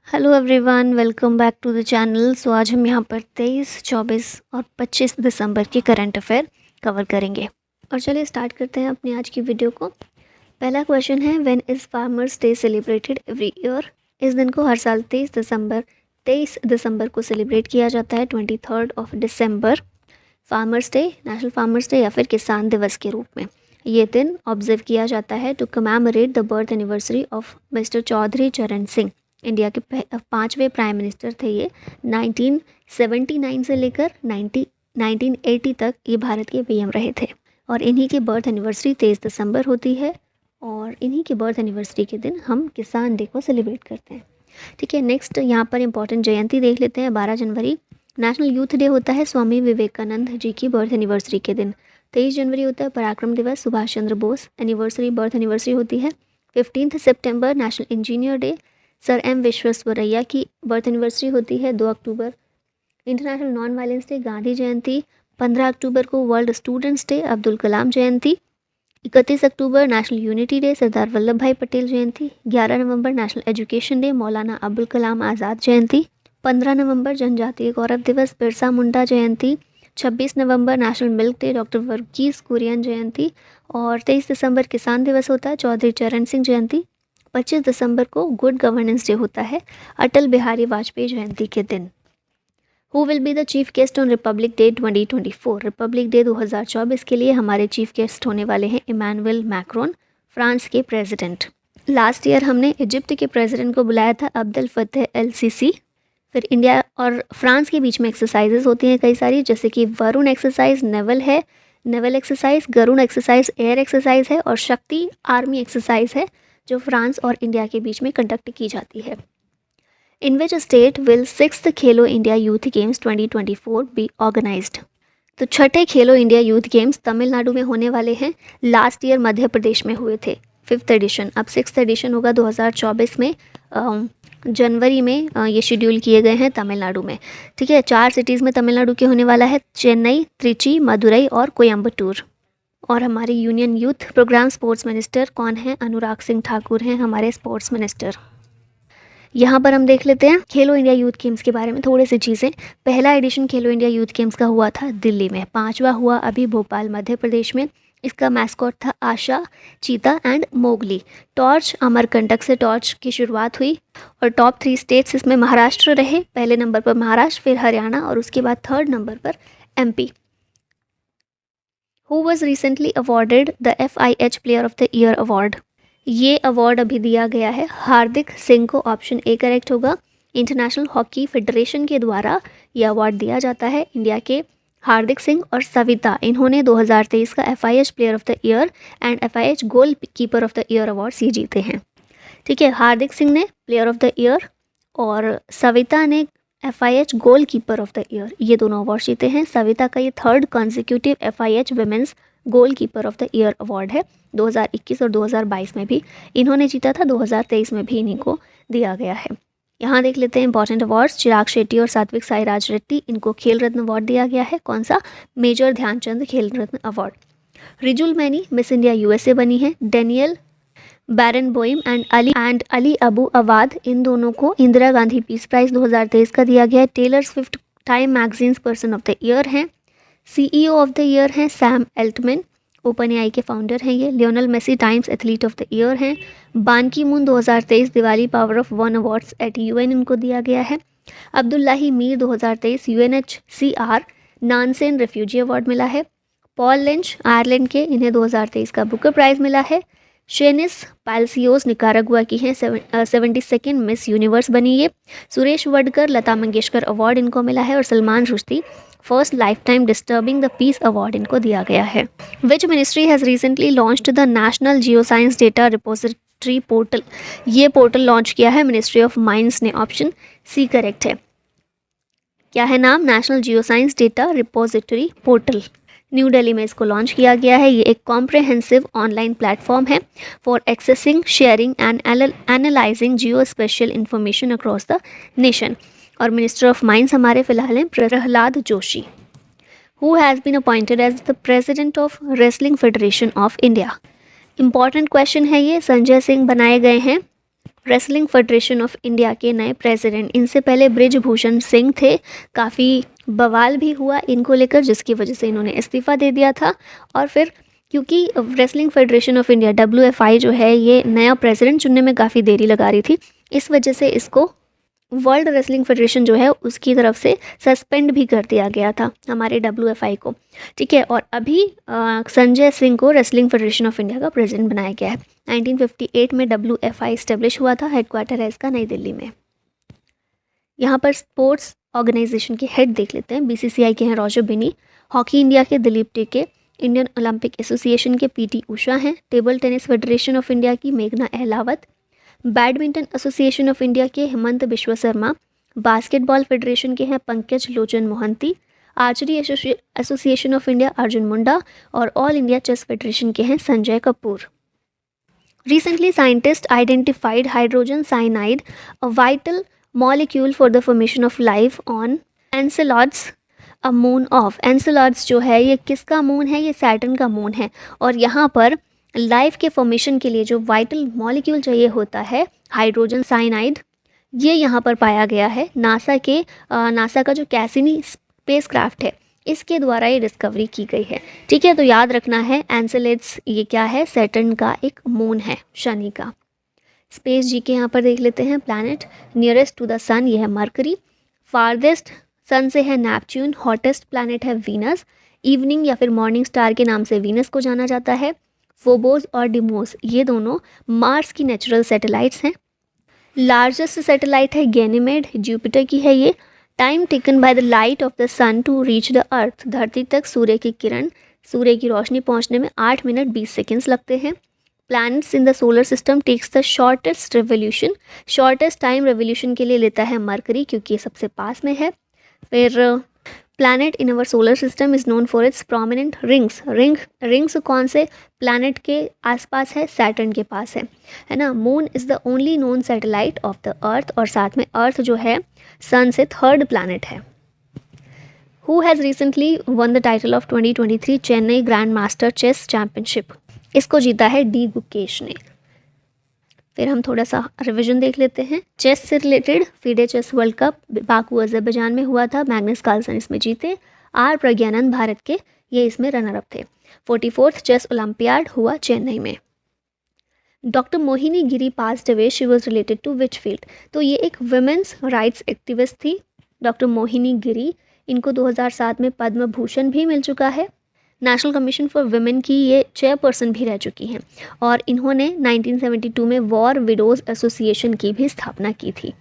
Hello everyone, welcome back to the channel. So आज हम यहाँ पर 23, 24 और 25 दिसंबर के करंट अफेयर कवर करेंगे। और चलिए स्टार्ट करते हैं अपनी आज की वीडियो को। पहला क्वेश्चन है, when is farmers day celebrated every year. इस दिन को हर साल 23 दिसंबर को सेलिब्रेट किया जाता है, 23 दिसंबर। Farmers day, national farmers day या फिर किसान दिवस के रूप में ये दिन ऑब्जर्व किया जाता है to commemorate the birth anniversary of mister Chaudhary Charan Singh. India के 5वें प्राइम मिनिस्टर थे ये। 1979 से लेकर 1980 तक ये भारत के पीएम रहे थे और इन्हीं की बर्थ एनिवर्सरी 23 दिसंबर होती है और इन्हीं की बर्थ एनिवर्सरी के दिन हम किसान डे को सेलिब्रेट करते हैं। ठीक है, नेक्स्ट यहाँ पर इंपॉर्टेंट जयंती देख लेते हैं। 12 जनवरी नेशनल यूथ डे होता है, स्वामी विवेकानंद जी की बर्थ एनिवर्सरी के दिन। 23 जनवरी होता है पराक्रम दिवस, Subhash Chandra Bose anniversary birth anniversary होती है। 15 सितंबर national engineer day, sir M Visvesvaraya की बर्थ एनिवर्सरी होती है। 2 अक्टूबर international non violence day, Gandhi Jayanti. 15 अक्टूबर को world students day, Abdul Kalam जयंती। 31 अक्टूबर national unity day, Sardar Vallabh Bhai Patel जयंती। 11 नवंबर national education day, Maulana Abul Kalam Azad जयंती। 15 नवंबर जनजातीय गौरव दिवस, बिरसा मुंडा जयंती। 26 नवंबर national milk day, doctor Verghese Kurien जयंती। और 23 दिसंबर किसान दिवस होता है, चौधरी चरण सिंह जयंती। 25 दिसंबर को गुड गवर्नेंस डे होता है, अटल बिहारी वाजपेयी जयंती के दिन। Who will be the chief guest on Republic day 2024। Republic day 2024 के लिए हमारे चीफ गेस्ट होने वाले हैं इमैनुअल मैक्रोन, फ्रांस के प्रेसिडेंट। लास्ट ईयर हमने इजिप्ट के प्रेसिडेंट को बुलाया था, अब्देल फतेह एल सीसी। फिर इंडिया और फ्रांस के बीच में एक्सरसाइजेज होती हैं कई सारी, जैसे कि वरुण एक्सरसाइज नेवल है, naval exercise, Garuda exercise air exercise है और शक्ति आर्मी एक्सरसाइज है जो फ्रांस और इंडिया के बीच में कंडक्ट की जाती है। इन which state will 6th Khelo India youth games 2024 be organised. तो छठे खेलो इंडिया यूथ गेम्स तमिलनाडु में होने वाले हैं। लास्ट ईयर मध्य प्रदेश में हुए थे, 5th एडिशन। अब 6th एडिशन होगा 2024 में, जनवरी में ये शेड्यूल किए गए हैं तमिलनाडु में। ठीक है, 4 सिटीज़ में तमिलनाडु के होने वाला है, चेन्नई, त्रिची, मदुरई और कोयम्बटूर। और हमारे union youth programme sports minister कौन है? अनुराग सिंह ठाकुर हैं हमारे स्पोर्ट्स मिनिस्टर। यहाँ पर हम देख लेते हैं खेलो इंडिया यूथ गेम्स के बारे में थोड़ी सी चीज़ें। पहला एडिशन खेलो इंडिया यूथ गेम्स का हुआ था दिल्ली में, 5वां हुआ अभी भोपाल मध्य प्रदेश में। इसका मैस्कॉट था आशा, चीता एंड मोगली। टॉर्च अमरकंटक से टॉर्च की शुरुआत हुई और टॉप 3 स्टेट्स इसमें महाराष्ट्र रहे। पहले नंबर पर महाराष्ट्र, फिर हरियाणा और उसके बाद 3rd नंबर पर MP. Who was recently awarded the FIH player of the year award. ये अवार्ड अभी दिया गया है हार्दिक सिंह को, ऑप्शन ए करेक्ट होगा। इंटरनेशनल हॉकी फेडरेशन के द्वारा ये अवार्ड दिया जाता है। इंडिया के हार्दिक सिंह और सविता, इन्होंने 2023 का FIH player of the year and FIH goalkeeper of the year awards ये जीते हैं। ठीक है, हार्दिक सिंह ने प्लेयर ऑफ द ईयर और सविता ने FIH goalkeeper of the year, ये दोनों अवार्ड जीते हैं। सविता का ये 3rd consecutive FIH women's goalkeeper of the year award है। 2021 और 2022 में भी इन्होंने जीता था, 2023 में भी इन्हीं को दिया गया है। यहाँ देख लेते हैं इंपॉर्टेंट अवार्ड्स। चिराग शेट्टी और सात्विक साईराज रेड्डी, इनको खेल रत्न अवार्ड दिया गया है। कौन सा? Major Dhyan Chand Khel Ratna award. Rijul Maini miss India USA बनी है। Daniel Barenboim and Ali Abu Awad, इन दोनों को इंदिरा गांधी पीस प्राइज 2023 का दिया गया है। Taylor Swift Time magazine's person of the year हैं। CEO ऑफ द ईयर हैं सैम एल्टमैन, ओपन AI के फाउंडर हैं ये। Lionel Messi Time's athlete of the year हैं। Ban Ki Moon 2023 Diwali power of 1 awards at UN इनको दिया गया है। Abdullahi Mire 2023 UNHCR Nansen refugee award मिला है। पॉल लिंच आयरलैंड के, इन्हें 2023 का बुकर प्राइज़ मिला है। शेनिस पाल्सियोस निकारागुआ की हैं, 72nd मिस यूनिवर्स बनी ये। सुरेश वडकर लता मंगेशकर अवार्ड इनको मिला है और Salman Rushdie first life time disturbing the peace award इनको दिया गया है। Which ministry has recently launched the national geo science data repository portal. ये पोर्टल लॉन्च किया है मिनिस्ट्री ऑफ माइंस ने, ऑप्शन सी करेक्ट है। क्या है नाम? National geo science data repository portal. New Delhi में इसको लॉन्च किया गया है। ये एक कॉम्प्रहेंसिव ऑनलाइन प्लेटफॉर्म है for accessing, sharing and analysing geospatial information across the nation. और मिनिस्टर ऑफ माइंस हमारे फिलहाल हैं Prahlad Joshi. Who has been appointed as the president of wrestling federation of India. Important question है ये। संजय सिंह बनाए गए हैं रेसलिंग फेडरेशन ऑफ इंडिया के नए प्रेसिडेंट। इनसे पहले ब्रिजभूषण सिंह थे, काफ़ी बवाल भी हुआ इनको लेकर, जिसकी वजह से इन्होंने इस्तीफ़ा दे दिया था। और फिर क्योंकि wrestling federation of India WFI जो है ये नया प्रेसिडेंट चुनने में काफ़ी देरी लगा रही थी, इस वजह से इसको वर्ल्ड रेसलिंग फेडरेशन जो है उसकी तरफ से सस्पेंड भी कर दिया गया था हमारे WFI को। ठीक है, और अभी संजय सिंह को रेसलिंग फेडरेशन ऑफ इंडिया का प्रेसिडेंट बनाया गया है। 1958 में WFI इस्टेब्लिश हुआ था, हेडक्वार्टर है इसका नई दिल्ली में। यहाँ पर स्पोर्ट्स ऑर्गेनाइजेशन के हेड देख लेते हैं। BCCI के हैं रॉजर बिनी, हॉकी इंडिया के Dilip Tirkey, Indian Olympic Association के PT उषा हैं, table tennis federation of India की मेघना Ahlawat, badminton association of India के हेमंत बिश्व शर्मा, बास्केटबॉल फेडरेशन के हैं Pankaj Lochan Mohanty, archery association of India Arjun Munda और ऑल इंडिया चेस फेडरेशन के हैं Sanjay Kapoor. Recently, scientists identified hydrogen cyanide, a vital molecule for the formation of life on Enceladus, a moon of Enceladus जो है ये किसका मून है? ये सैटर्न का मून है। और यहाँ पर लाइफ के फॉर्मेशन के लिए जो वाइटल मॉलिक्यूल चाहिए होता है हाइड्रोजन साइनाइड, ये यहाँ पर पाया गया है। नासा का जो कैसिनी स्पेसक्राफ्ट है इसके द्वारा ये डिस्कवरी की गई है। ठीक है, तो याद रखना है एंसेलेड्स ये क्या है? सैटर्न का एक मून है, शनि का। स्पेस जी के यहाँ पर देख लेते हैं। प्लैनेट नियरेस्ट टू द सन ये है मरकरी, फारदेस्ट सन से है नेपच्यून, हॉटेस्ट प्लैनेट है वीनस, इवनिंग या फिर मॉर्निंग स्टार के नाम से वीनस को जाना जाता है। फोबोस और डिमोस ये दोनों मार्स की नेचुरल सैटेलाइट्स हैं। लार्जेस्ट सैटेलाइट है गैनीमेड, जुपिटर की है ये। Time taken by the light of the sun to reach the earth, धरती तक सूर्य की किरण, सूर्य की रोशनी पहुंचने में 8 मिनट 20 सेकेंड्स लगते हैं। Planets in the solar system takes the shortest revolution, shortest time revolution के लिए लेता है मरकरी क्योंकि ये सबसे पास में है। फिर planet in our solar system is known for its prominent rings. Rings कौन से प्लैनेट के आसपास है? सैटर्न के पास है ना। Moon is the only known satellite of the earth, और साथ में अर्थ जो है सन से थर्ड प्लैनेट है। Who has recently won the title of 2023 Chennai grand master chess championship? इसको जीता है डी गुकेश ने। फिर हम थोड़ा सा रिवीजन देख लेते हैं। चेस से related FIDE chess world cup Baku Azerbaijan में हुआ था, मैग्नस कार्लसन इसमें जीते। आर प्रज्ञानंद भारत के ये इसमें रनर अप थे। 44th चेस ओलंपियाड हुआ चेन्नई में। Doctor Mohini Giri passed away, she was related to which field? तो ये एक वुमेन्स राइट्स एक्टिविस्ट थी डॉक्टर मोहिनी गिरी। इनको 2007 में पद्म भूषण भी मिल चुका है। नेशनल कमीशन फॉर वुमेन की ये चेयरपर्सन भी रह चुकी हैं और इन्होंने 1972 में वॉर विडोज़ एसोसिएशन की भी स्थापना की थी।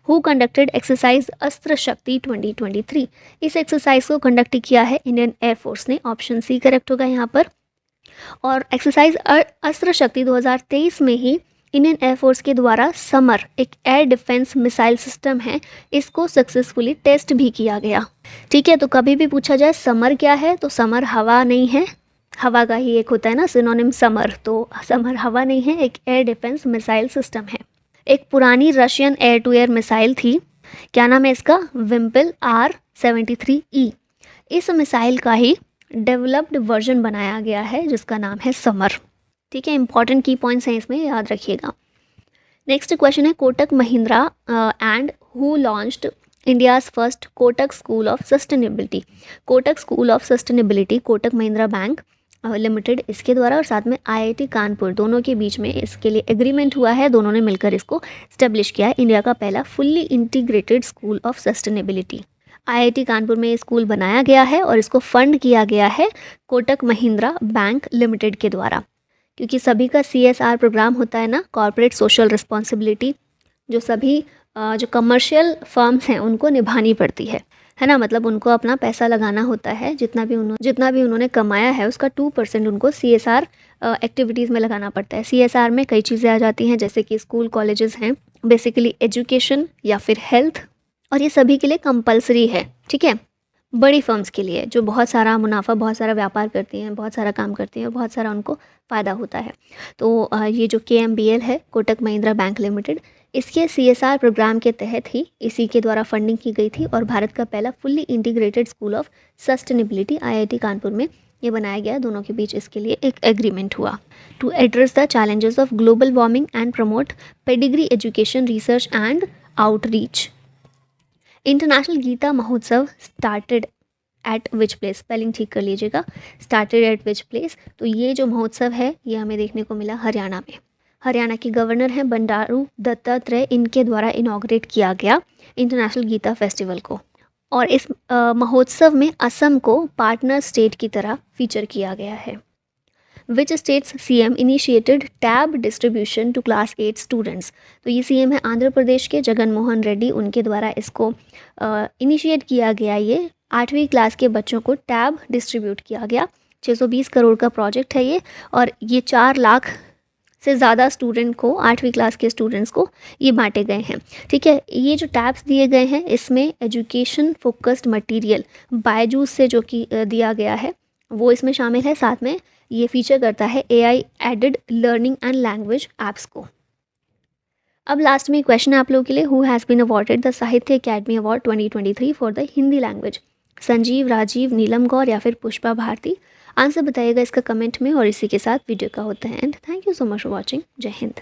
हु कंडक्टेड एक्सरसाइज अस्त्र शक्ति 2023? इस एक्सरसाइज को कंडक्ट किया है इंडियन एयरफोर्स ने, ऑप्शन सी करेक्ट होगा यहाँ पर। और एक्सरसाइज अस्त्र शक्ति 2023 में ही इंडियन एयरफोर्स के द्वारा समर, एक एयर डिफेंस मिसाइल सिस्टम है, इसको सक्सेसफुली टेस्ट भी किया गया। ठीक है, तो कभी भी पूछा जाए समर क्या है तो समर हवा नहीं है, हवा का ही एक होता है ना सिनोनिम समर, तो समर हवा नहीं है, एक एयर डिफेंस मिसाइल सिस्टम है। एक पुरानी Russian air to air missile थी, क्या नाम है इसका? विम्पल R-73E। इस मिसाइल का ही डेवलप्ड वर्जन बनाया गया है जिसका नाम है समर। ठीक है, इंपॉर्टेंट की पॉइंट्स हैं इसमें, याद रखिएगा। नेक्स्ट क्वेश्चन है Kotak Mahindra and who launched India's first Kotak school of sustainability? Kotak school of sustainability Kotak Mahindra bank limited इसके द्वारा और साथ में IIT कानपुर दोनों के बीच में इसके लिए एग्रीमेंट हुआ है। दोनों ने मिलकर इसको इस्टेब्लिश किया है, इंडिया का पहला fully integrated school of sustainability. IIT Kanpur में ये स्कूल बनाया गया है और इसको फंड किया गया है कोटक महिंद्रा बैंक लिमिटेड के द्वारा, क्योंकि सभी का CSR प्रोग्राम होता है ना, कॉर्पोरेट सोशल रिस्पॉन्सिबिलिटी, जो सभी जो कमर्शियल फर्म्स हैं उनको निभानी पड़ती है ना। मतलब उनको अपना पैसा लगाना होता है, जितना भी उन्होंने कमाया है उसका 2% उनको CSR एक्टिविटीज़ में लगाना पड़ता है। CSR में कई चीज़ें आ जाती हैं जैसे कि स्कूल कॉलेजेस हैं, बेसिकली एजुकेशन या फिर हेल्थ, और ये सभी के लिए कंपलसरी है। ठीक है, बड़ी फर्म्स के लिए जो बहुत सारा मुनाफा, बहुत सारा व्यापार करती हैं, बहुत सारा काम करती हैं और बहुत सारा उनको फ़ायदा होता है। तो ये जो KMBL है कोटक महिंद्रा बैंक लिमिटेड, इसके CSR प्रोग्राम के तहत ही इसी के द्वारा फंडिंग की गई थी और भारत का पहला fully integrated school of sustainability IIT Kanpur में ये बनाया गया, दोनों के बीच इसके लिए एक एग्रीमेंट हुआ। To address the challenges of global warming and promote pedigree education research and outreach. International Gita Mahotsav started at which place, spelling ठीक कर लीजिएगा, स्टार्टेड एट विच प्लेस। तो ये जो महोत्सव है ये हमें देखने को मिला हरियाणा में। हरियाणा के गवर्नर हैं बंडारू दत्तात्रेय, इनके द्वारा इनॉग्रेट किया गया इंटरनेशनल गीता फेस्टिवल को। और इस महोत्सव में असम को पार्टनर स्टेट की तरह फीचर किया गया है। Which state's CM initiated tab distribution to class 8 students. तो ये सीएम है आंध्र प्रदेश के जगन मोहन रेड्डी, उनके द्वारा इसको इनिशिएट किया गया। ये 8वीं क्लास के बच्चों को टैब डिस्ट्रीब्यूट किया गया। 620 करोड़ का प्रोजेक्ट है ये, और ये 4 लाख से ज़्यादा स्टूडेंट को, 8वीं क्लास के स्टूडेंट्स को ये बांटे गए हैं। ठीक है, ये जो टैब्स दिए गए हैं इसमें एजुकेशन फोकस्ड मटेरियल बायजूस से जो कि दिया गया है वो इसमें शामिल है। साथ में ये फीचर करता है AI aided learning and language apps को। अब लास्ट में क्वेश्चन है आप लोगों के लिए, who has been awarded the Sahitya Akademi award 2023 for the Hindi language? Sanjeev, Rajeev, Neelam Gaur या फिर पुष्पा भारती? आंसर बताइएगा इसका कमेंट में। और इसी के साथ वीडियो का होता है and. Thank you so much for watching. जय हिंद।